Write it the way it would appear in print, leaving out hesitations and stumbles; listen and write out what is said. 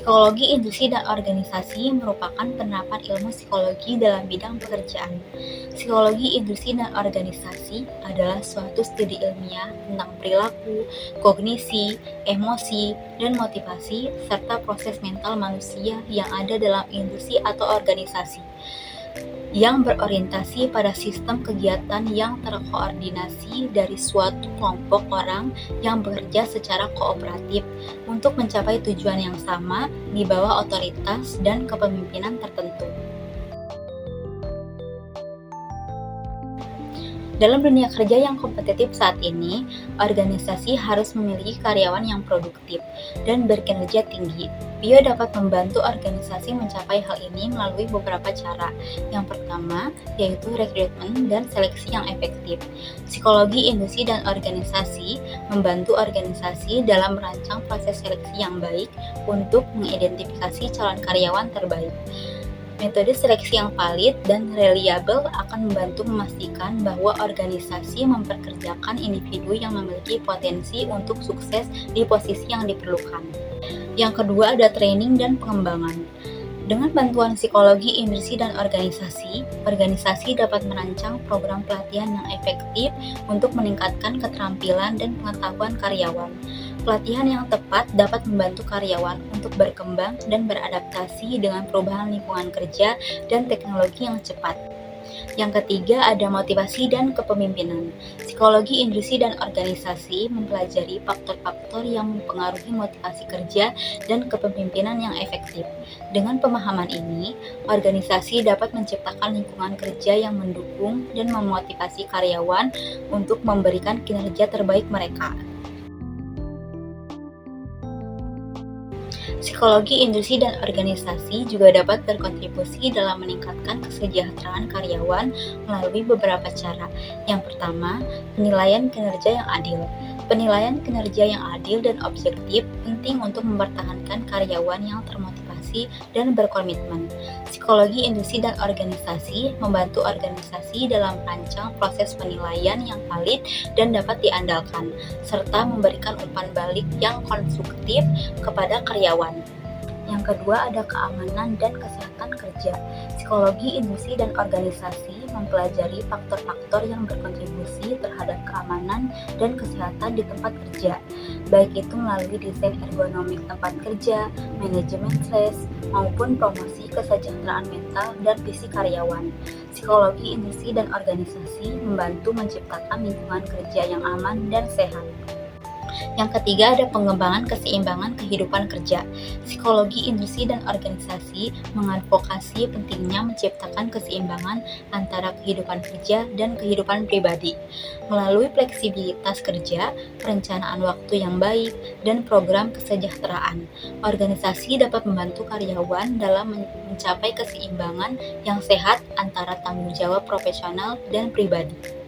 Psikologi industri dan organisasi merupakan penerapan ilmu psikologi dalam bidang pekerjaan. Psikologi industri dan organisasi adalah suatu studi ilmiah tentang perilaku, kognisi, emosi, dan motivasi, serta proses mental manusia yang ada dalam industri atau organisasi, yang berorientasi pada sistem kegiatan yang terkoordinasi dari suatu kelompok orang yang bekerja secara kooperatif untuk mencapai tujuan yang sama di bawah otoritas dan kepemimpinan tertentu. Dalam dunia kerja yang kompetitif saat ini, organisasi harus memiliki karyawan yang produktif dan berkinerja tinggi. Pio dapat membantu organisasi mencapai hal ini melalui beberapa cara. Yang pertama, yaitu rekrutmen dan seleksi yang efektif. Psikologi industri dan organisasi membantu organisasi dalam merancang proses seleksi yang baik untuk mengidentifikasi calon karyawan terbaik. Metode seleksi yang valid dan reliabel akan membantu memastikan bahwa organisasi memperkerjakan individu yang memiliki potensi untuk sukses di posisi yang diperlukan. Yang kedua ada training dan pengembangan. Dengan bantuan psikologi industri dan organisasi dapat merancang program pelatihan yang efektif untuk meningkatkan keterampilan dan pengetahuan karyawan. Pelatihan yang tepat dapat membantu karyawan untuk berkembang dan beradaptasi dengan perubahan lingkungan kerja dan teknologi yang cepat. Yang ketiga ada motivasi dan kepemimpinan. Psikologi industri dan organisasi mempelajari faktor-faktor yang mempengaruhi motivasi kerja dan kepemimpinan yang efektif. Dengan pemahaman ini, organisasi dapat menciptakan lingkungan kerja yang mendukung dan memotivasi karyawan untuk memberikan kinerja terbaik mereka. Psikologi industri dan organisasi juga dapat berkontribusi dalam meningkatkan kesejahteraan karyawan melalui beberapa cara. Yang pertama, penilaian kinerja yang adil. Penilaian kinerja yang adil dan objektif penting untuk mempertahankan karyawan yang termotivasi dan berkomitmen. Psikologi industri dan organisasi membantu organisasi dalam merancang proses penilaian yang valid dan dapat diandalkan, serta memberikan umpan balik yang konstruktif kepada karyawan. Yang kedua ada keamanan dan kesehatan kerja. Psikologi industri dan organisasi mempelajari faktor-faktor yang berkontribusi terhadap keamanan dan kesehatan di tempat kerja, baik itu melalui desain ergonomik tempat kerja, manajemen stres, maupun promosi kesejahteraan mental dan fisik karyawan. Psikologi industri dan organisasi membantu menciptakan lingkungan kerja yang aman dan sehat. Yang ketiga ada pengembangan keseimbangan kehidupan kerja. Psikologi industri dan organisasi mengadvokasi pentingnya menciptakan keseimbangan antara kehidupan kerja dan kehidupan pribadi. Melalui fleksibilitas kerja, perencanaan waktu yang baik, dan program kesejahteraan, organisasi dapat membantu karyawan dalam mencapai keseimbangan yang sehat antara tanggung jawab profesional dan pribadi.